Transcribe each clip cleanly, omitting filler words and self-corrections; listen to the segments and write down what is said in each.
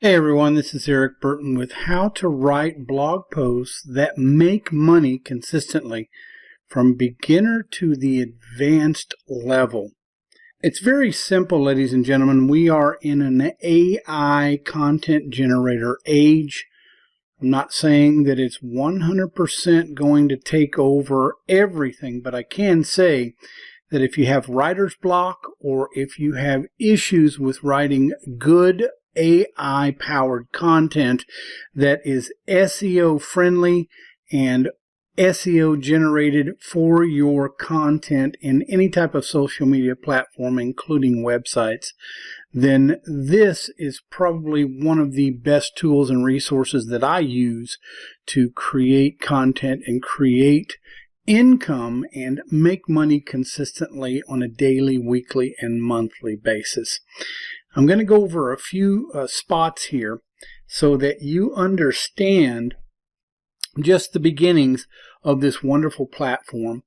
Hey everyone, this is Erik Burton with how to write blog posts that make money consistently from beginner to the advanced level. It's very simple, ladies and gentlemen. We are in an AI content generator age. I'm not saying that it's 100% going to take over everything, but I can say that if you have writer's block or if you have issues with writing good AI-powered content that is SEO friendly and SEO generated for your content in any type of social media platform, including websites, then this is probably one of the best tools and resources that I use to create content and create income and make money consistently on a daily, weekly, and monthly basis. I'm going to go over a few spots here so that you understand just the beginnings of this wonderful platform,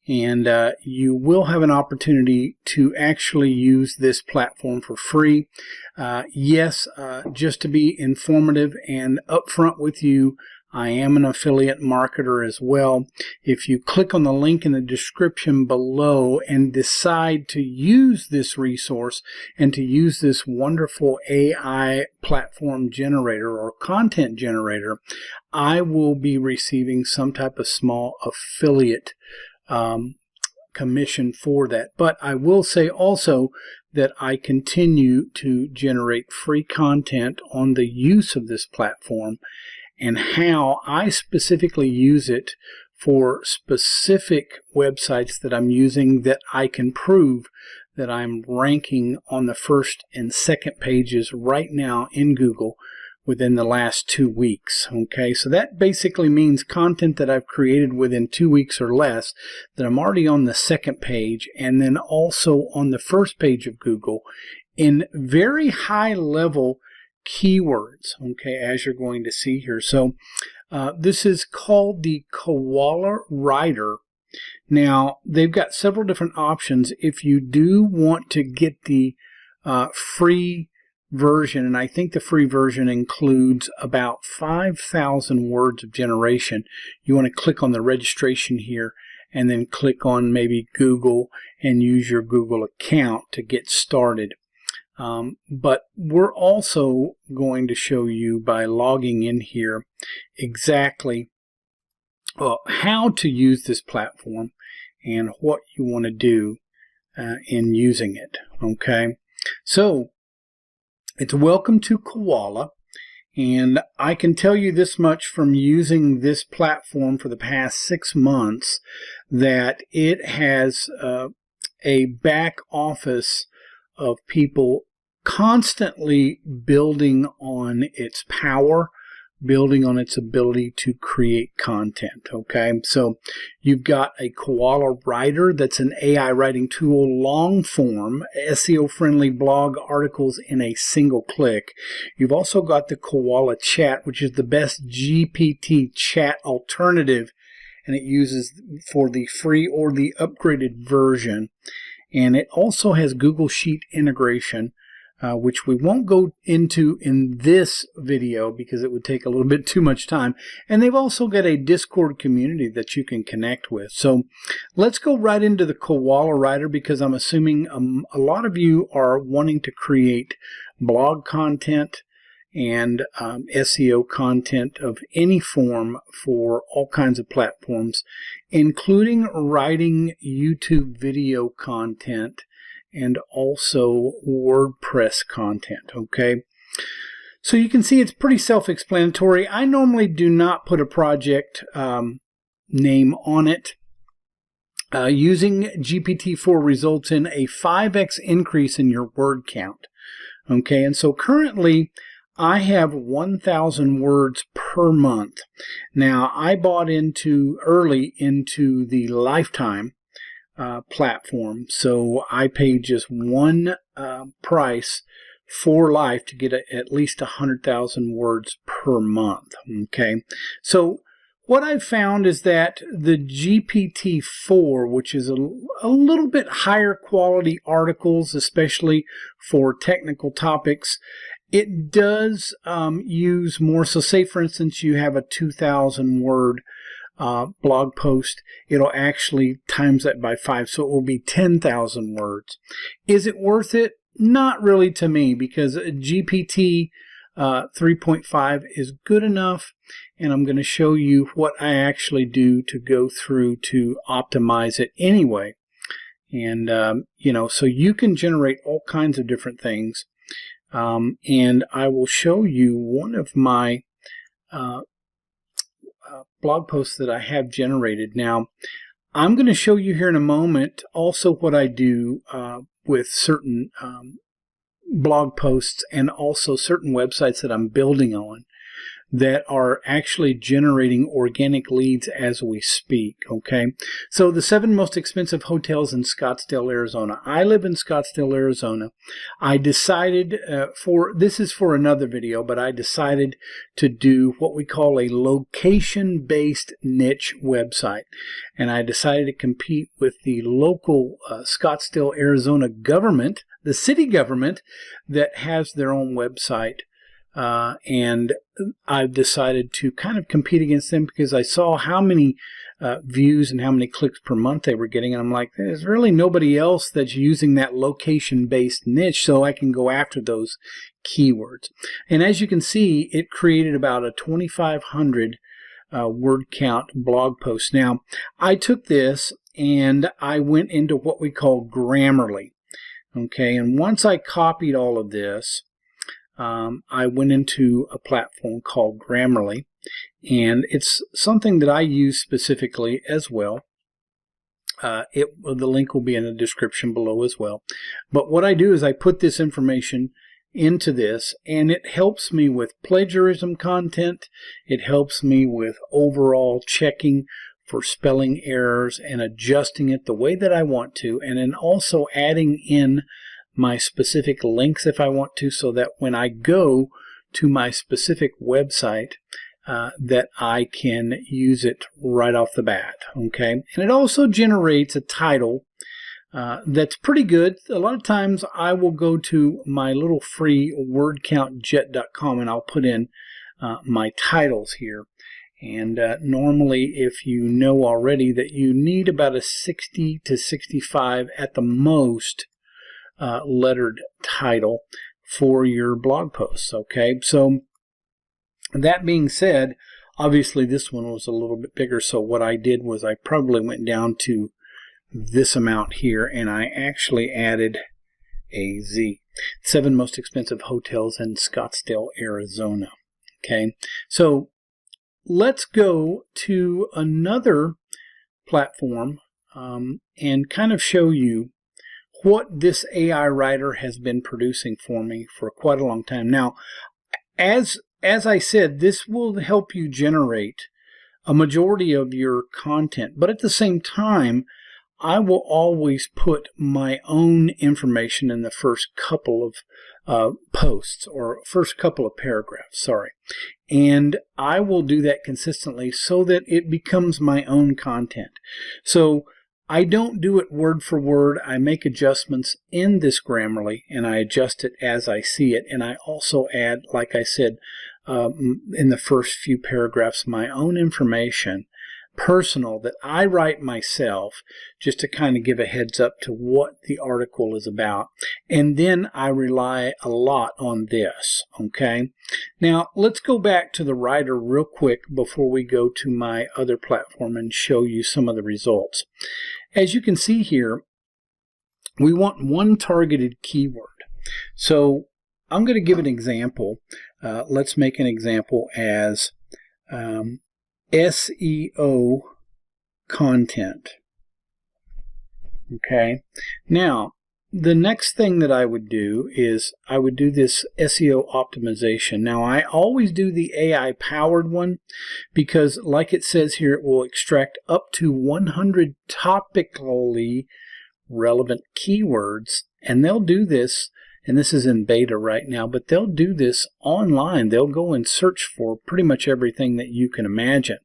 and you will have an opportunity to actually use this platform for free. Yes, just to be informative and upfront with you, I am an affiliate marketer as well. If you click on the link in the description below and decide to use this resource and to use this wonderful AI platform generator or content generator, I will be receiving some type of small affiliate commission for that. But I will say also that I continue to generate free content on the use of this platform and how I specifically use it for specific websites that I'm using that I can prove that I'm ranking on the first and second pages right now in Google within the last 2 weeks. Okay, so that basically means content that I've created within 2 weeks or less, that I'm already on the second page and then also on the first page of Google in very high level keywords, okay, as you're going to see here. So this is called the Koala Writer. Now, they've got several different options. If you do want to get the free version, and I think the free version includes about 5,000 words of generation, you want to click on the registration here and then click on maybe Google and use your Google account to get started. But we're also going to show you by logging in here exactly how to use this platform and what you want to do in using it. Okay, so it's welcome to Koala, and I can tell you this much from using this platform for the past 6 months that it has a back office of people constantly building on its power, building on its ability to create content. Okay, so you've got a Koala Writer that's an AI writing tool, long form, SEO friendly blog articles in a single click. You've also got the Koala Chat, which is the best GPT chat alternative, and it uses for the free or the upgraded version. And it also has Google Sheet integration, which we won't go into in this video because it would take a little bit too much time. And they've also got a Discord community that you can connect with. So let's go right into the Koala Writer, because I'm assuming a lot of you are wanting to create blog content and SEO content of any form for all kinds of platforms, including writing YouTube video content and also WordPress content. Okay, so you can see it's pretty self-explanatory. I normally do not put a project name on it. Using GPT-4 results in a 5x increase in your word count. Okay, and so currently I have 1,000 words per month. Now, I bought early into the lifetime platform, so I paid just one price for life to get at least 100,000 words per month. Okay, so what I've found is that the GPT-4, which is a little bit higher quality articles, especially for technical topics, It does use more. So say, for instance, you have a 2,000 word blog post. It'll actually times that by 5, so it will be 10,000 words. Is it worth it? Not really to me, because GPT 3.5 is good enough, and I'm going to show you what I actually do to go through to optimize it anyway. And so you can generate all kinds of different things, and I will show you one of my blog posts that I have generated. Now, I'm going to show you here in a moment also what I do with certain blog posts and also certain websites that I'm building on that are actually generating organic leads as we speak. Okay, so the 7 most expensive hotels in Scottsdale, Arizona. I live in Scottsdale, Arizona. I decided this is for another video, but I decided to do what we call a location-based niche website, and I decided to compete with the local Scottsdale, Arizona government, the city government, that has their own website. And I've decided to kind of compete against them because I saw how many views and how many clicks per month they were getting, and I'm like, there's really nobody else that's using that location-based niche, so I can go after those keywords. And as you can see, it created about a 2,500 word count blog post. Now, I took this and I went into what we call Grammarly. Okay, and once I copied all of this, I went into a platform called Grammarly, and it's something that I use specifically as well. The link will be in the description below as well. But what I do is I put this information into this, and it helps me with plagiarism content. It helps me with overall checking for spelling errors and adjusting it the way that I want to, and then also adding in my specific links if I want to, so that when I go to my specific website that I can use it right off the bat. Okay, and it also generates a title that's pretty good. A lot of times I will go to my little free wordcountjet.com and I'll put in my titles here. And normally, if you know already that you need about a 60 to 65 at the most lettered title for your blog posts. Okay, so that being said, obviously this one was a little bit bigger, so what I did was I probably went down to this amount here, and I actually added a Z. 7 most expensive hotels in Scottsdale, Arizona. Okay, so let's go to another platform and kind of show you what this AI writer has been producing for me for quite a long time. Now, as I said, this will help you generate a majority of your content, but at the same time, I will always put my own information in the first couple of posts, or first couple of paragraphs, sorry. And I will do that consistently so that it becomes my own content. So I don't do it word for word. I make adjustments in this Grammarly, and I adjust it as I see it. And I also add, like I said, in the first few paragraphs, my own information, personal, that I write myself, just to kind of give a heads up to what the article is about. And then I rely a lot on this. Okay, now let's go back to the writer real quick before we go to my other platform and show you some of the results. As you can see here, we want one targeted keyword. So I'm going to give an example. Let's make an example as SEO content. Okay, now the next thing that I would do is I would do this SEO optimization. Now, I always do the AI powered one because, like it says here, it will extract up to 100 topically relevant keywords, and they'll do this, and this is in beta right now, but they'll do this online. They'll go and search for pretty much everything that you can imagine.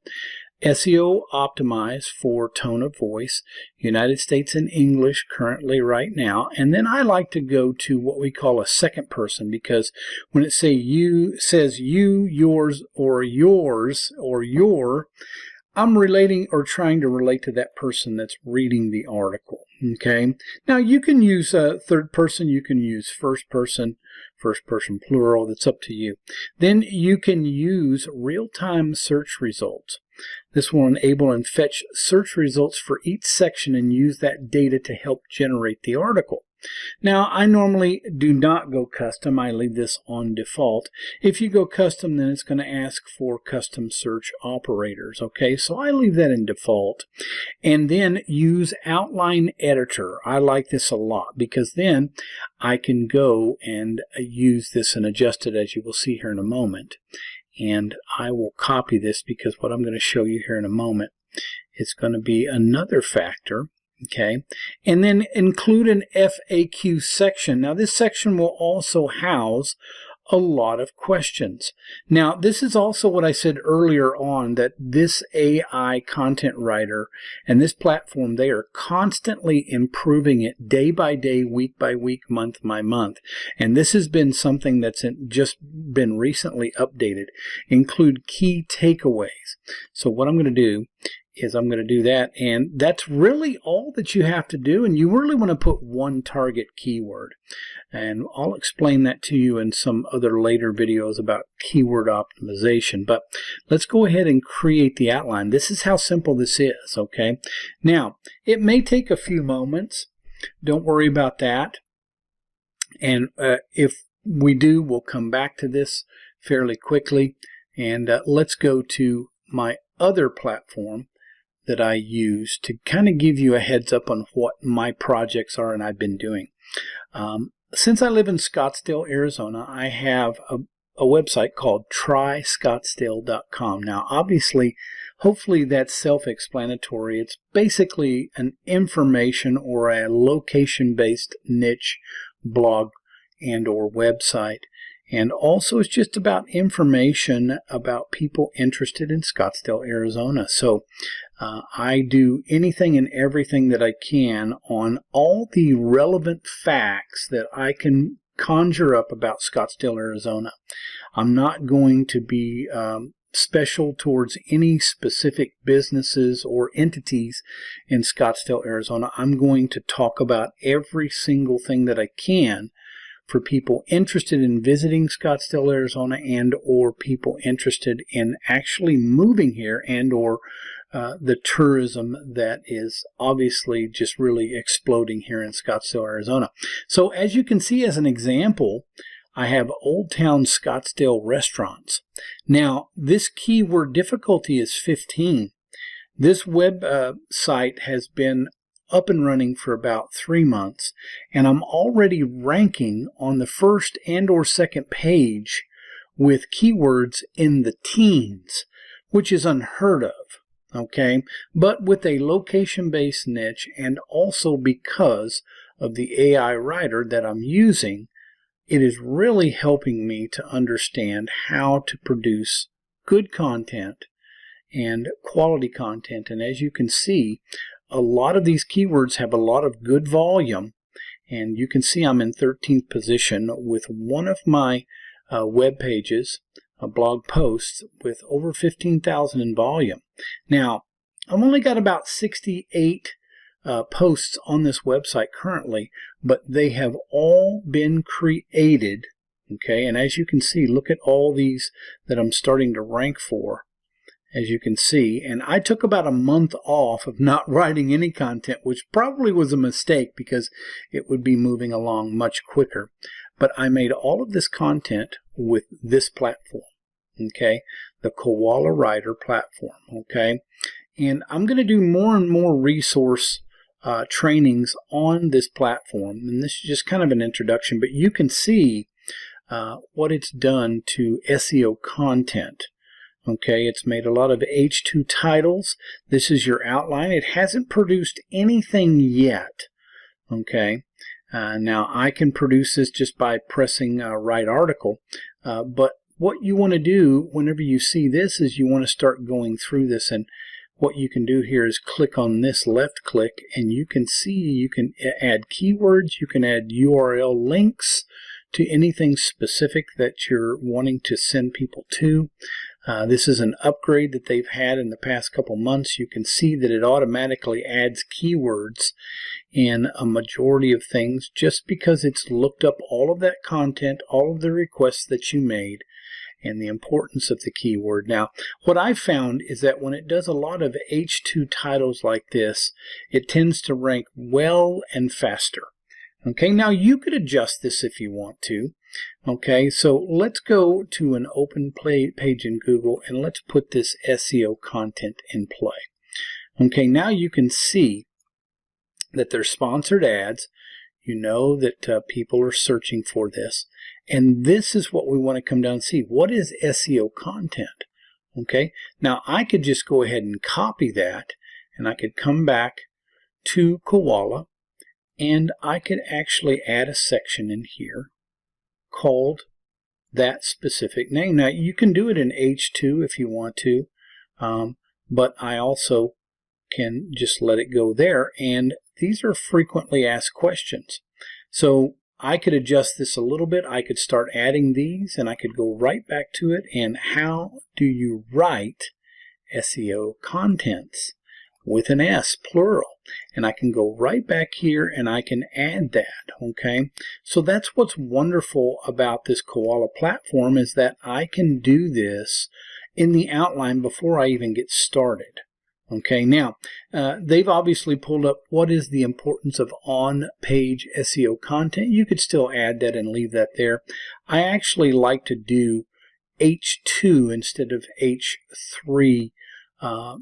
SEO optimized for tone of voice, United States and English currently right now. And then I like to go to what we call a second person, because when it says you, yours, or your, I'm relating or trying to relate to that person that's reading the article. Okay. Now you can use third person, you can use first person plural, that's up to you. Then you can use real-time search results. This will enable and fetch search results for each section and use that data to help generate the article. Now, I normally do not go custom. I leave this on default. If you go custom, then it's going to ask for custom search operators. Okay, so I leave that in default. And then use outline editor. I like this a lot because then I can go and use this and adjust it, as you will see here in a moment. And I will copy this because what I'm going to show you here in a moment is going to be another factor. Okay, and then include an FAQ section. Now this section will also house a lot of questions. Now this is also what I said earlier on, that this AI content writer and this platform, they are constantly improving it day by day, week by week, month by month. And this has been something that's just been recently updated. Include key takeaways. So what I'm going to do is I'm going to do that, and that's really all that you have to do, and you really want to put one target keyword, and I'll explain that to you in some other later videos about keyword optimization. But let's go ahead and create the outline. This is how simple this is. Okay, now it may take a few moments, don't worry about that, and if we do, we'll come back to this fairly quickly. And let's go to my other platform that I use to kind of give you a heads up on what my projects are and I've been doing. Since I live in Scottsdale, Arizona, I have a website called tryscottsdale.com. Now, obviously, hopefully that's self-explanatory. It's basically an information or a location-based niche blog and or website. And also it's just about information about people interested in Scottsdale, Arizona. So I do anything and everything that I can on all the relevant facts that I can conjure up about Scottsdale, Arizona. I'm not going to be special towards any specific businesses or entities in Scottsdale, Arizona. I'm going to talk about every single thing that I can for people interested in visiting Scottsdale, Arizona, and or people interested in actually moving here, and or the tourism that is obviously just really exploding here in Scottsdale, Arizona. So as you can see, as an example, I have Old Town Scottsdale restaurants. Now this keyword difficulty is 15. This web site has been up and running for about 3 months, and I'm already ranking on the first and or second page with keywords in the teens, which is unheard of. Okay, but with a location-based niche, and also because of the AI writer that I'm using, it is really helping me to understand how to produce good content and quality content. And as you can see, a lot of these keywords have a lot of good volume, and you can see I'm in 13th position with one of my web pages, a blog post with over 15,000 in volume. Now, I've only got about 68 posts on this website currently, but they have all been created. Okay, and as you can see, look at all these that I'm starting to rank for, as you can see. And I took about a month off of not writing any content, which probably was a mistake because it would be moving along much quicker. But I made all of this content with this platform, okay, the Koala Writer platform, okay. And I'm going to do more and more resource trainings on this platform. And this is just kind of an introduction, but you can see what it's done to SEO content. Okay, it's made a lot of H2 titles. This is your outline. It hasn't produced anything yet. Okay, now I can produce this just by pressing write article, but what you want to do whenever you see this is you want to start going through this, and what you can do here is click on this left click, and you can see you can add keywords, you can add URL links to anything specific that you're wanting to send people to. This is an upgrade that they've had in the past couple months. You can see that it automatically adds keywords in a majority of things just because it's looked up all of that content, all of the requests that you made, and the importance of the keyword. Now, what I've found is that when it does a lot of H2 titles like this, it tends to rank well and faster. Okay, now you could adjust this if you want to. Okay, so let's go to an open page in Google and let's put this SEO content in play. Okay, now you can see that they're sponsored ads. You know that people are searching for this. And this is what we want to come down and see. What is SEO content? Okay, now I could just go ahead and copy that, and I could come back to Koala, and I could actually add a section in here called that specific name. Now you can do it in H2 if you want to, but I also can just let it go there. And these are frequently asked questions. So I could adjust this a little bit. I could start adding these, and I could go right back to it. And how do you write SEO contents? With an S, plural. And I can go right back here and I can add that, okay? So that's what's wonderful about this Koala platform, is that I can do this in the outline before I even get started. Okay, now, they've obviously pulled up what is the importance of on-page SEO content. You could still add that and leave that there. I actually like to do H2 instead of H3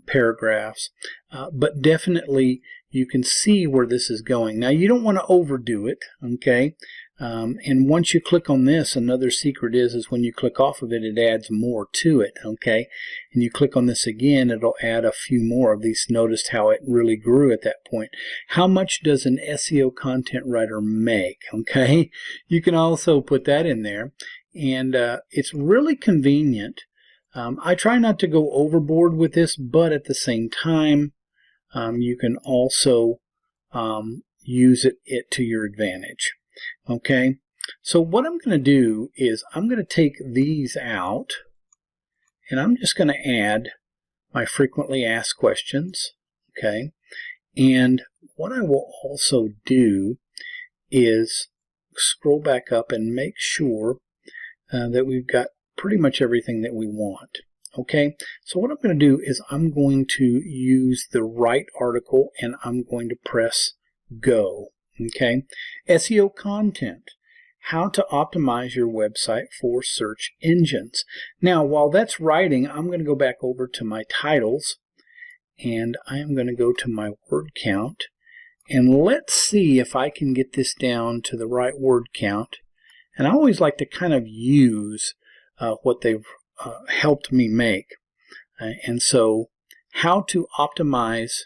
paragraphs, but definitely you can see where this is going. Now you don't want to overdo it, okay? And once you click on this, another secret is when you click off of it, it adds more to it, okay? And you click on this again, it'll add a few more of these. Notice how it really grew at that point. How much does an SEO content writer make, okay? You can also put that in there, and it's really convenient. I try not to go overboard with this, but at the same time, you can also use it to your advantage. Okay, so what I'm going to do is I'm going to take these out, and I'm just going to add my frequently asked questions. Okay, and what I will also do is scroll back up and make sure that we've got pretty much everything that we want. Okay, so what I'm going to do is I'm going to use the right article, and I'm going to press go. Okay, SEO content, how to optimize your website for search engines. Now, while that's writing, I'm going to go back over to my titles, and I am going to go to my word count, and let's see if I can get this down to the right word count. And I always like to kind of use what they've helped me make. And so, how to optimize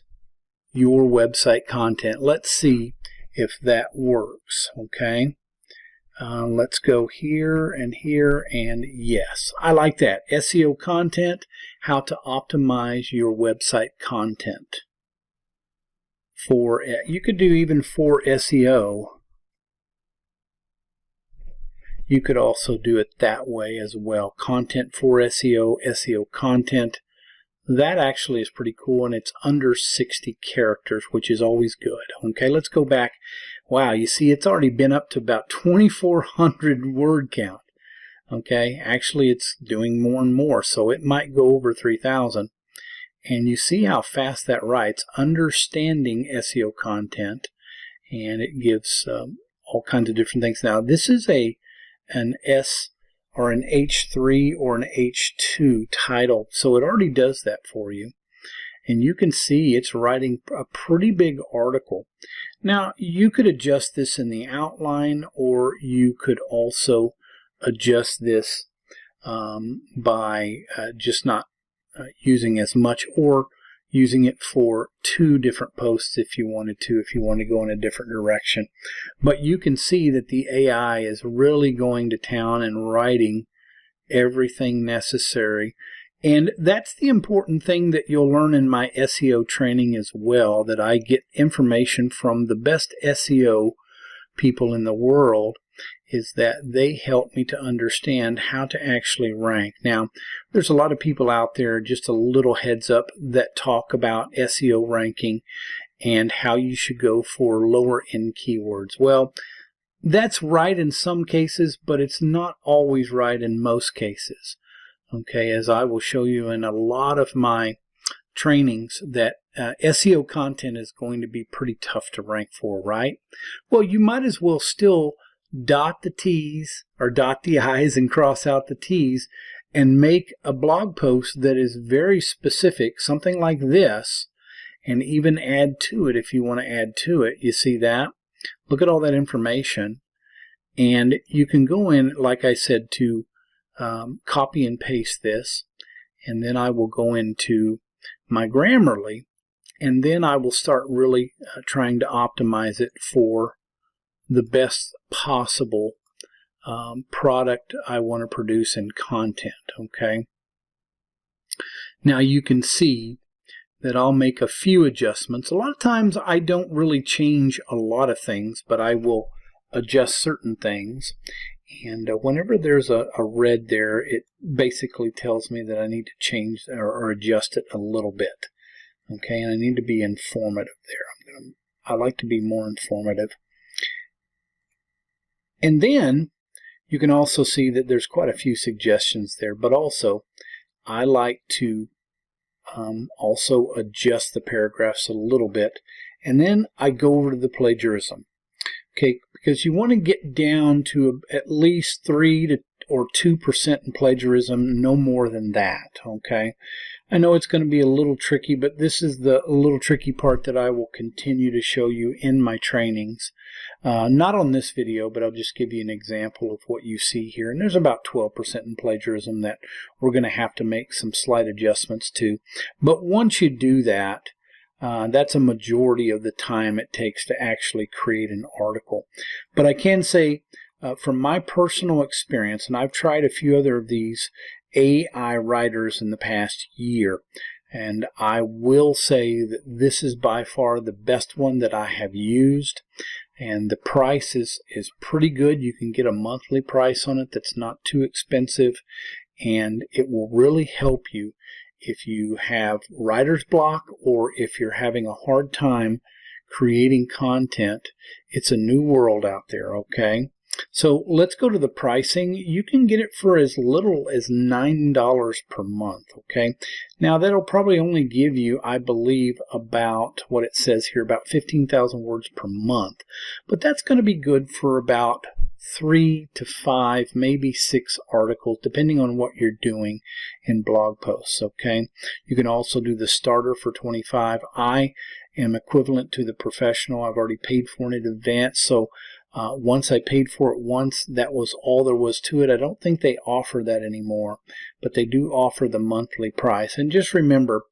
your website content. Let's see if that works. Okay, let's go here, and yes, I like that. SEO content, how to optimize your website content. For you could do even for SEO. You could also do it that way as well. Content for SEO, SEO content. That actually is pretty cool, and it's under 60 characters, which is always good. Okay, let's go back. Wow, you see it's already been up to about 2,400 word count. Okay, actually it's doing more and more, so it might go over 3,000. And you see how fast that writes. Understanding SEO content, and it gives all kinds of different things. Now, this is an S or an H3 or an H2 title, so it already does that for you, and you can see it's writing a pretty big article. Now you could adjust this in the outline, or you could also adjust this by just not using as much, or using it for 2 different posts if you wanted to go in a different direction. But you can see that the AI is really going to town and writing everything necessary. And that's the important thing that you'll learn in my SEO training as well, that I get information from the best SEO people in the world, is that they help me to understand how to actually rank. Now, there's a lot of people out there, just a little heads up, that talk about SEO ranking and how you should go for lower end keywords. Well, that's right in some cases, but it's not always right in most cases. Okay, as I will show you in a lot of my trainings, that SEO content is going to be pretty tough to rank for, right? Well, you might as well still dot the T's or dot the I's and cross out the T's and make a blog post that is very specific, something like this, and even add to it if you want to add to it. You see that? Look at all that information, and you can go in, like I said, to copy and paste this, and then I will go into my Grammarly, and then I will start really trying to optimize it for the best possible product I want to produce in content. Okay, now you can see that I'll make a few adjustments. A lot of times I don't really change a lot of things, but I will adjust certain things. And whenever there's a red there, it basically tells me that I need to change or adjust it a little bit. Okay, and I need to be informative there. I like to be more informative. And then you can also see that there's quite a few suggestions there, but also I like to also adjust the paragraphs a little bit, and then I go over to the plagiarism. Okay, because you want to get down to at least 3 or 2% in plagiarism, no more than that. Okay, I know it's going to be a little tricky, but this is the little tricky part that I will continue to show you in my trainings. Not on this video, but I'll just give you an example of what you see here. And there's about 12% in plagiarism that we're going to have to make some slight adjustments to. But once you do that, that's a majority of the time it takes to actually create an article. But I can say from my personal experience, and I've tried a few other of these AI writers in the past year, and I will say that this is by far the best one that I have used, and the price is pretty good. You can get a monthly price on it that's not too expensive, and it will really help you if you have writer's block or if you're having a hard time creating content. It's a new world out there. Okay, so let's go to the pricing. You can get it for as little as $9 per month. Okay, now that'll probably only give you, I believe, about what it says here, about 15,000 words per month, but that's going to be good for about 3 to 5, maybe 6 articles, depending on what you're doing in blog posts. Okay, you can also do the starter for 25. I am equivalent to the professional. I've already paid for it in advance, so once I paid for it once, that was all there was to it. I don't think they offer that anymore, but they do offer the monthly price. And just remember,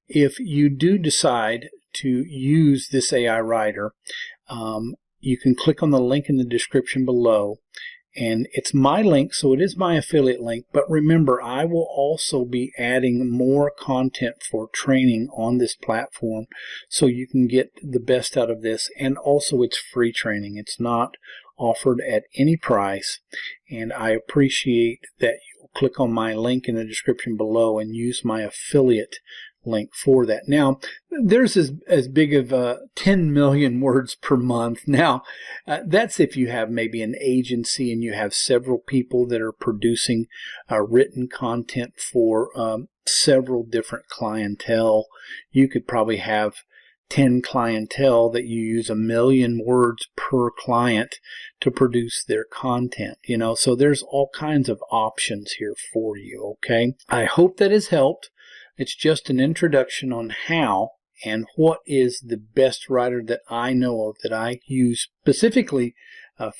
if you do decide to use this AI writer, you can click on the link in the description below, and it's my link, so it is my affiliate link. But remember, I will also be adding more content for training on this platform, so you can get the best out of this. And also, it's free training. It's not offered at any price, and I appreciate that you'll click on my link in the description below and use my affiliate link for that. Now, there's as big of 10 million words per month. Now, that's if you have maybe an agency and you have several people that are producing written content for several different clientele. You could probably have 10 clientele that you use 1 million words per client to produce their content. You know, so there's all kinds of options here for you. Okay, I hope that has helped. It's just an introduction on how and what is the best writer that I know of, that I use specifically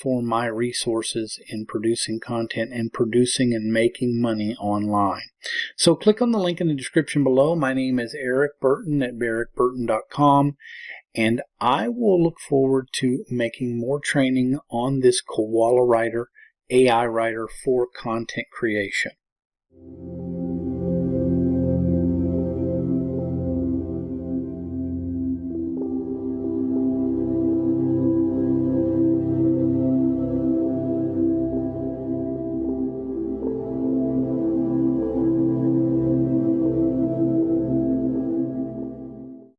for my resources in producing content and producing and making money online. So click on the link in the description below. My name is Erik Burton at erikburton.com, and I will look forward to making more training on this Koala writer, AI writer for content creation.